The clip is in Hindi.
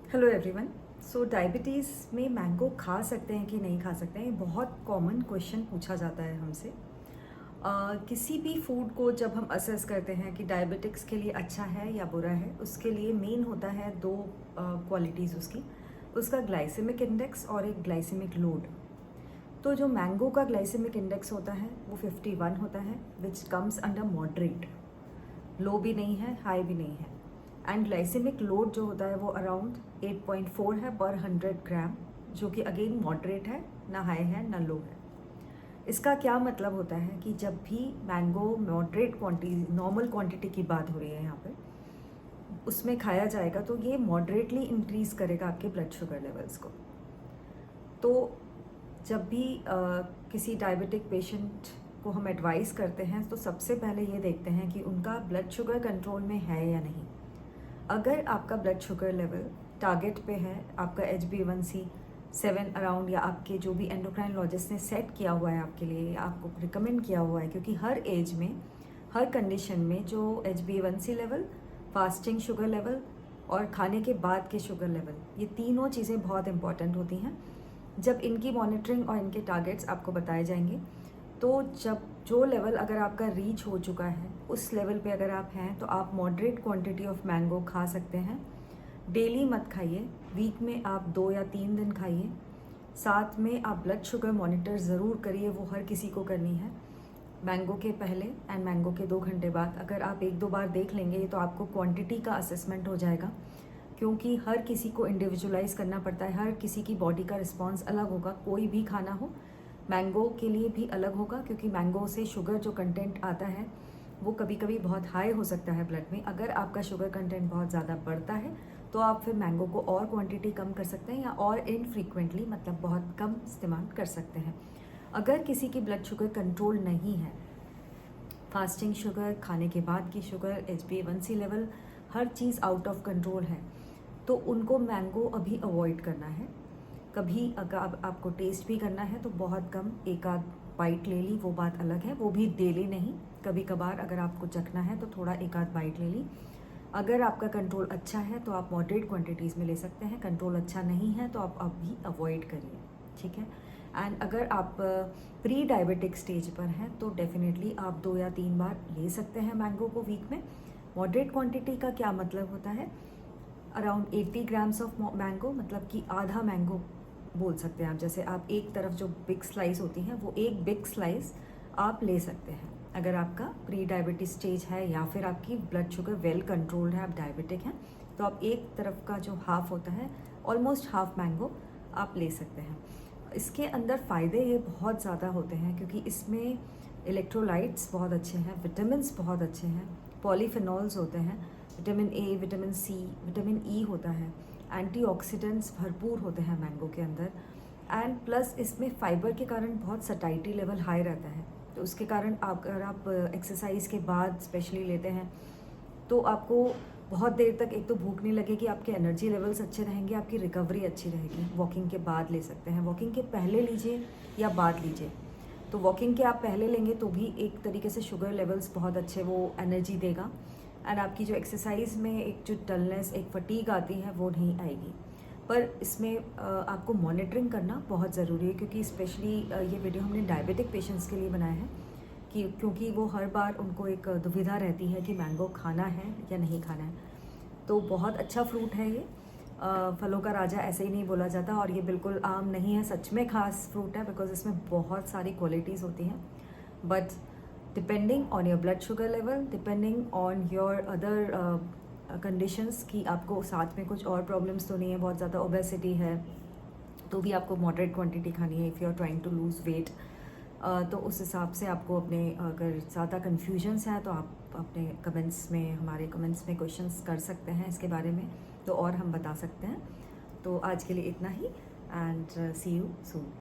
Hello everyone. सो डायबिटीज़ में मैंगो खा सकते हैं कि नहीं खा सकते हैं, ये बहुत कॉमन क्वेश्चन पूछा जाता है हमसे। किसी भी फूड को जब हम असेस करते हैं कि डायबिटिक्स के लिए अच्छा है या बुरा है, उसके लिए मेन होता है दो क्वालिटीज़ उसकी, उसका ग्लाइसेमिक इंडेक्स और एक ग्लाइसेमिक लोड। तो जो मैंगो का ग्लाइसेमिक इंडेक्स होता है वो 51 होता है, विच कम्स अंडर मॉडरेट। लो भी नहीं है, हाई भी नहीं है। एंड ग्लाइसेमिक लोड जो होता है वो अराउंड 8.4 है पर 100 ग्राम, जो कि अगेन मॉडरेट है, ना हाई है ना लो है। इसका क्या मतलब होता है कि जब भी mango moderate quantity, normal quantity की बात हो रही है यहाँ पे, उसमें खाया जाएगा तो ये मॉडरेटली इंक्रीज करेगा आपके ब्लड शुगर लेवल्स को। तो जब भी किसी डायबिटिक पेशेंट को हम एडवाइस करते हैं तो सबसे पहले ये देखते हैं कि उनका ब्लड शुगर कंट्रोल में है या नहीं। अगर आपका ब्लड शुगर लेवल टारगेट पे है, आपका HbA1c 7 अराउंड, या आपके जो भी एंडोक्राइनोलॉजिस्ट ने सेट किया हुआ है आपके लिए या आपको रिकमेंड किया हुआ है, क्योंकि हर एज में, हर कंडीशन में जो HbA1c level, fasting sugar level और खाने के बाद के शुगर लेवल, ये तीनों चीज़ें बहुत इंपॉर्टेंट होती हैं। जब इनकी मॉनिटरिंग और इनके टारगेट्स आपको बताए जाएंगे, तो जब जो लेवल अगर आपका रीच हो चुका है, उस लेवल पे अगर आप हैं तो आप मॉडरेट क्वांटिटी ऑफ मैंगो खा सकते हैं। डेली मत खाइए, वीक में आप 2 या 3 दिन खाइए। साथ में आप ब्लड शुगर मॉनिटर ज़रूर करिए, वो हर किसी को करनी है। मैंगो के पहले एंड मैंगो के 2 घंटे बाद अगर आप 1-2 बार देख लेंगे तो आपको क्वांटिटी का असेसमेंट हो जाएगा, क्योंकि हर किसी को इंडिविजुअलाइज करना पड़ता है, हर किसी की बॉडी का रिस्पॉन्स अलग होगा। कोई भी खाना हो, मैंगो के लिए भी अलग होगा, क्योंकि मैंगो से शुगर जो कंटेंट आता है वो कभी कभी बहुत हाई हो सकता है ब्लड में। अगर आपका शुगर कंटेंट बहुत ज़्यादा बढ़ता है तो आप फिर मैंगो को और क्वांटिटी कम कर सकते हैं या और इनफ्रीक्वेंटली, मतलब बहुत कम इस्तेमाल कर सकते हैं। अगर किसी की ब्लड शुगर कंट्रोल नहीं है, फास्टिंग शुगर, खाने के बाद की sugar, HbA1c level, her cheese out of control है, तो उनको मैंगो अभी अवॉइड करना है। कभी अगर आपको टेस्ट भी करना है तो बहुत कम, एक आध बाइट ले ली, वो बात अलग है, वो भी डेली नहीं, कभी कभार अगर आपको चखना है तो थोड़ा एक आध बाइट ले ली। अगर आपका कंट्रोल अच्छा है तो आप मॉडरेट क्वांटिटीज़ में ले सकते हैं, कंट्रोल अच्छा नहीं है तो आप अभी अवॉइड करिए, ठीक है। एंड अगर आप प्री डायबिटिक स्टेज पर हैं तो डेफिनेटली आप 2 या 3 बार ले सकते हैं मैंगो को वीक में। मॉडरेट क्वांटिटी का क्या मतलब होता है, अराउंड 80 ग्राम्स ऑफ मैंगो, मतलब कि आधा मैंगो बोल सकते हैं आप। जैसे आप एक तरफ जो बिग स्लाइस होती हैं, वो एक बिग स्लाइस आप ले सकते हैं अगर आपका प्री डायबिटीज स्टेज है या फिर आपकी ब्लड शुगर वेल कंट्रोल्ड है, आप डायबिटिक हैं, तो आप एक तरफ का जो हाफ होता है, ऑलमोस्ट हाफ मैंगो आप ले सकते हैं। इसके अंदर फ़ायदे ये बहुत ज़्यादा होते हैं, क्योंकि इसमें इलेक्ट्रोलाइट्स बहुत अच्छे हैं, विटामिन्स बहुत अच्छे हैं, पॉलीफिनॉल्स होते हैं, vitamin A, vitamin C, vitamin E होता है, एंटीऑक्सीडेंट्स भरपूर होते हैं मैंगो के अंदर। एंड प्लस इसमें फाइबर के कारण बहुत सटाइटी लेवल हाई रहता है, तो उसके कारण अगर आप एक्सरसाइज के बाद स्पेशली लेते हैं तो आपको बहुत देर तक एक तो भूख नहीं लगेगी, आपके एनर्जी लेवल्स अच्छे रहेंगे, आपकी रिकवरी अच्छी रहेगी। वॉकिंग के बाद ले सकते हैं, वॉकिंग के पहले लीजिए या बाद लीजिए। तो वॉकिंग के आप पहले लेंगे तो भी एक तरीके से शुगर लेवल्स बहुत अच्छे, वो एनर्जी देगा। एंड आपकी जो एक्सरसाइज में एक जो डलनेस, एक फटीग आती है, वो नहीं आएगी। पर इसमें आपको मॉनिटरिंग करना बहुत ज़रूरी है, क्योंकि स्पेशली ये वीडियो हमने डायबिटिक पेशेंट्स के लिए बनाया है, कि क्योंकि वो हर बार उनको एक दुविधा रहती है कि मैंगो खाना है या नहीं खाना है। तो बहुत अच्छा फ्रूट है ये, फलों का राजा ऐसे ही नहीं बोला जाता, और ये बिल्कुल आम नहीं है, सच में खास फ्रूट है, बिकॉज इसमें बहुत सारी क्वालिटीज़ होती हैं। But depending on your blood sugar level, depending on your other conditions, कि आपको साथ में कुछ और प्रॉब्लम्स तो नहीं है, बहुत ज़्यादा ओबेसिटी है तो भी आपको मॉडरेट क्वांटिटी खानी है if you are trying to lose weight. तो उस हिसाब से आपको अपने, अगर ज़्यादा कन्फ्यूजन्स हैं तो आप अपने कमेंट्स में, हमारे कमेंट्स में क्वेश्चंस कर सकते हैं इसके बारे में, तो और हम बता सकते हैं। तो आज के लिए इतना ही, एंड सी यू सून।